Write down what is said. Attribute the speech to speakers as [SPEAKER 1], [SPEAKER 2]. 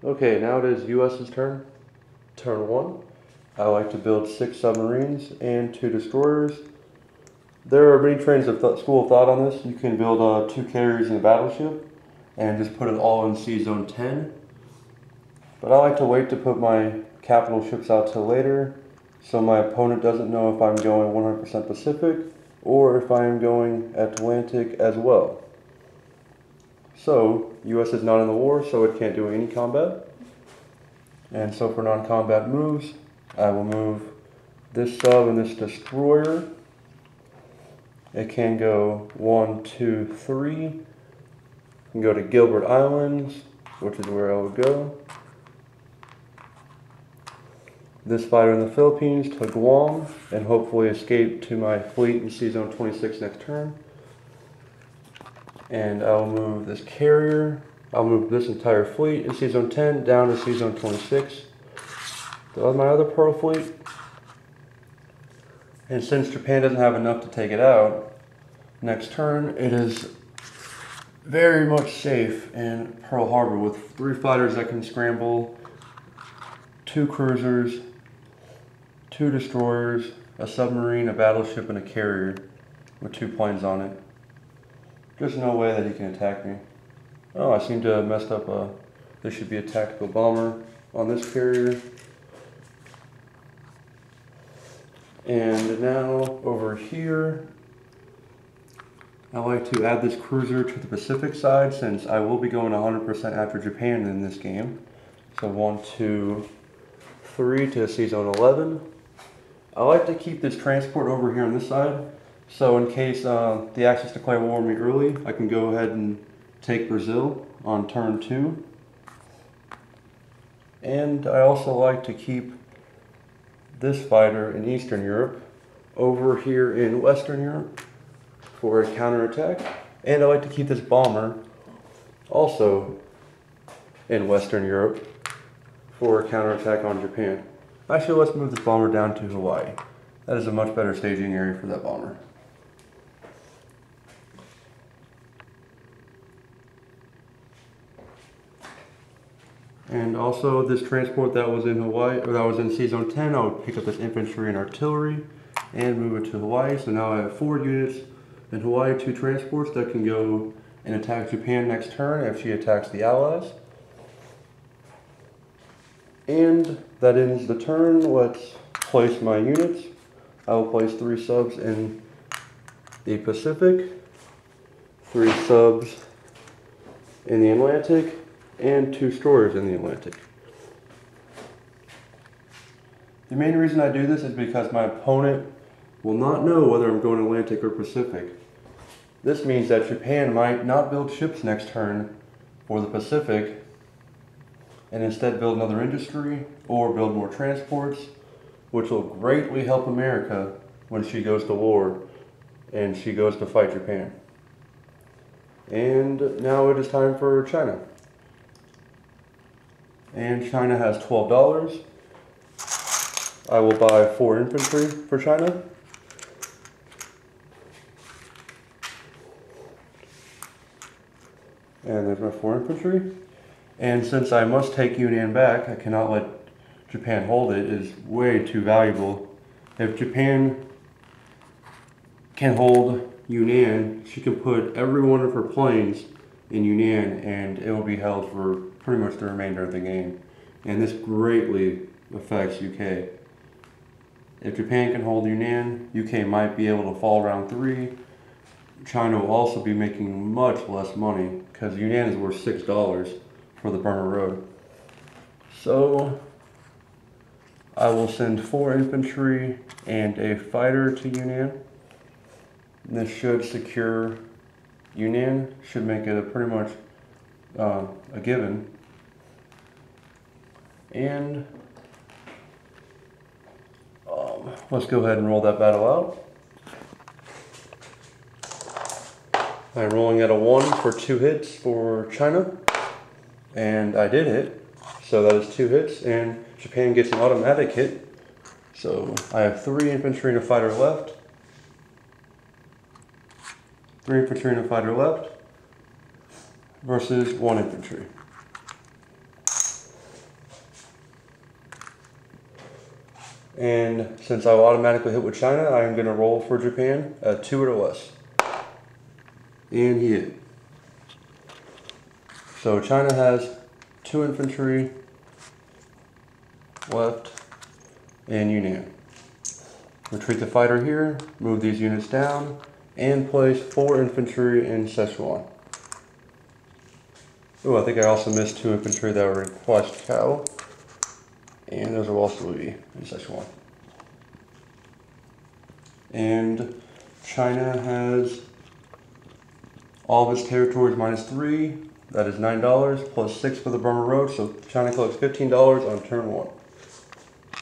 [SPEAKER 1] Okay, now it is US's turn. Turn 1. I like to build 6 submarines and 2 destroyers. There are many trains of school of thought on this. You can build 2 carriers and a battleship and just put it all in Sea Zone 10. But I like to wait to put my capital ships out till later, so my opponent doesn't know if I'm going 100% Pacific or if I am going Atlantic as well. So, US is not in the war, so it can't do any combat. And so for non-combat moves, I will move this sub and this destroyer. It can go 1, 2, 3. It can go to Gilbert Islands, which is where I would go. This fighter in the Philippines to Guam and hopefully escape to my fleet in Sea Zone 26 next turn. And I'll move this carrier. I'll move this entire fleet in Sea Zone 10 down to Sea Zone 26. That was my other Pearl fleet. And since Japan doesn't have enough to take it out, next turn it is very much safe in Pearl Harbor with 3 fighters that can scramble, 2 cruisers, 2 destroyers, a submarine, a battleship, and a carrier with 2 planes on it. There's no way that he can attack me. Oh, I seem to have messed up. This should be a tactical bomber on this carrier. And now over here, I like to add this cruiser to the Pacific side since I will be going 100% after Japan in this game. So 1, 2, 3 to Sea Zone 11. I like to keep this transport over here on this side. So in case the Axis declare war on me early, I can go ahead and take Brazil on turn 2. And I also like to keep this fighter in Eastern Europe over here in Western Europe for a counterattack. And I like to keep this bomber also in Western Europe for a counterattack on Japan. Actually, let's move this bomber down to Hawaii. That is a much better staging area for that bomber. And also this transport that was in Hawaii, or that was in Sea Zone 10, I would pick up this infantry and artillery and move it to Hawaii. So now I have 4 units in Hawaii, 2 transports that can go and attack Japan next turn if she attacks the Allies. And that ends the turn. Let's place my units. I will place 3 subs in the Pacific, 3 subs in the Atlantic, and 2 destroyers in the Atlantic. The main reason I do this is because my opponent will not know whether I'm going Atlantic or Pacific. This means that Japan might not build ships next turn for the Pacific and instead build another industry or build more transports, which will greatly help America when she goes to war and she goes to fight Japan. And now it is time for China. And China has $12. I will buy 4 infantry for China. And there's my 4 infantry. And since I must take Yunnan back, I cannot let Japan hold it. It is way too valuable. If Japan can hold Yunnan, she can put every one of her planes in Yunnan and it will be held for pretty much the remainder of the game. And this greatly affects UK. If Japan can hold Yunnan, UK might be able to fall round 3. China will also be making much less money because Yunnan is worth $6 for the Burma Road. So I will send 4 infantry and a fighter to Yunnan. This should secure Yunnan, should make it a pretty much a given. And let's go ahead and roll that battle out. I'm rolling at a 1 for 2 hits for China, and I did hit, so that is 2 hits, and Japan gets an automatic hit. So I have 3 infantry and a fighter left. 3 infantry and a fighter left versus 1 infantry. And since I will automatically hit with China, I am going to roll for Japan at 2 or less. And he hit. So China has 2 infantry left in Yunnan. Retreat the fighter here, move these units down, and place 4 infantry in Sichuan. Oh, I think I also missed 2 infantry that were in Huaqiao, and those will also be in Sichuan. And China has all of its territories -3, that is $9, plus 6 for the Burma Road, so China collects $15 on turn 1.